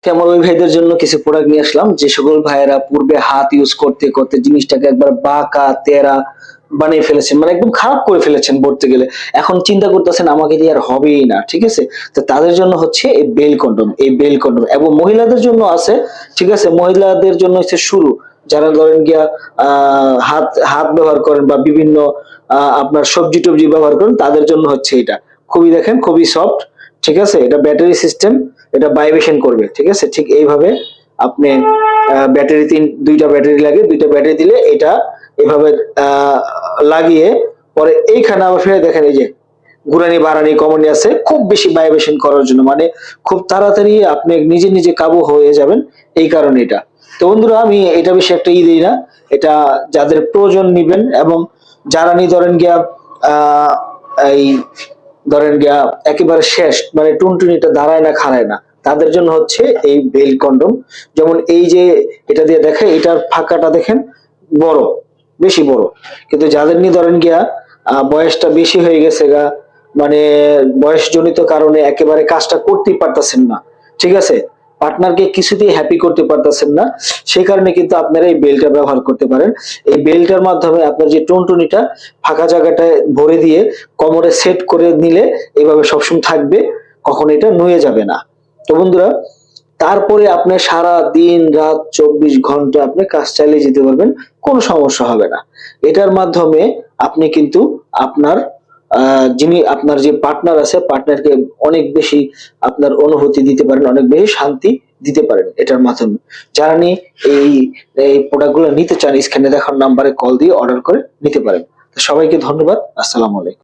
আমার ওই ভাইদের জন্য কিছু প্রোডাক্ট নিয়ে আসলাম, যে সকল ভাইয়েরা পূর্বে হাত ইউজ করতে করতে জিনিসটাকে একবার বাঁকা তেরা বানিয়ে ফেলেছেন, মানে একদম খারাপ করে ফেলেছেন বলতে গেলে। এখন চিন্তা করতেছেন আমাকে দিয়ে আর হবেই না, ঠিক আছে? তো তাদের জন্য হচ্ছে এই বেল কন্ডম, এই বেল কন্ডম। এবং মহিলাদের জন্য আছে, ঠিক আছে? মহিলাদের জন্য হচ্ছে শুরু, যারা ধরেন গিয়া হাত হাত ব্যবহার করেন বা বিভিন্ন আপনার সবজি টবজি ব্যবহার করেন, তাদের জন্য হচ্ছে এটা। খুবই দেখেন, খুবই সফট, ঠিক আছে? এটা ব্যাটারি সিস্টেম, এটা ভাইব্রেশন করবে, ঠিক আছে? ঠিক এইভাবে আপনি ব্যাটারি দুইটা ব্যাটারি লাগে, দুইটা ব্যাটারি দিলে এটা এভাবে আহ, লাগিয়ে পরে এইখানে আবার ফিরে দেখেন, এই যে ঘুরানি বাড়ানি কমানি আছে, খুব বেশি ভাইব্রেশন করার জন্য, মানে খুব তাড়াতাড়ি আপনি নিজে নিজে কাবু হয়ে যাবেন, এই কারণে এটা। তো বন্ধুরা, আমি এটা বেশি একটা দিই না, এটা যাদের প্রয়োজন নিবেন, এবং যারা নি ধরেন গিয়া আহ এই ধরেন গিয়া একেবারে শেষ, মানে টুনটুনিটা দাঁড়ায় না খাড়ায় না, তাদের জন্য হচ্ছে এই বেল কন্ডম। যেমন এই যে এটা দিয়ে দেখে, এটার ফাঁকাটা দেখেন বড়, বেশি বড়। কিন্তু যাদের নিয়ে ধরেন গিয়া বয়সটা বেশি হয়ে গেছে গা, মানে বয়সজনিত কারণে একেবারে কাজটা করতেই পারতেছেন না, ঠিক আছে? পার্টনারকে কিছুতেই হ্যাপি করতে পারতেছেন না, সেই কারণে কিন্তু আপনারা এই বেলটা ব্যবহার করতে পারেন। এই বেলটার মাধ্যমে আপনার যে টুনটুনিটা ফাঁকা জায়গাটায় ভরে দিয়ে কোমরে সেট করে নিলে এইভাবে সবসময় থাকবে, কখনো এটা নুয়ে যাবে না। তো বন্ধুরা, তারপরে আপনি সারা দিন রাত 24 ঘন্টা আপনি কাজ চালিয়ে যেতে পারবেন, কোনো সমস্যা হবে না। এটার মাধ্যমে আপনি কিন্তু আপনার যিনি আপনার যে পার্টনার আছে, পার্টনারকে অনেক বেশি আপনার অনুভূতি দিতে পারেন, অনেক বেশি শান্তি দিতে পারেন এটার মাধ্যমে। যারা নিয়ে এই এই প্রোডাক্টগুলো নিতে চান, স্ক্রিনে দেখার নাম্বারে কল দিয়ে অর্ডার করে নিতে পারেন। তো সবাইকে ধন্যবাদ। আসসালামু আলাইকুম।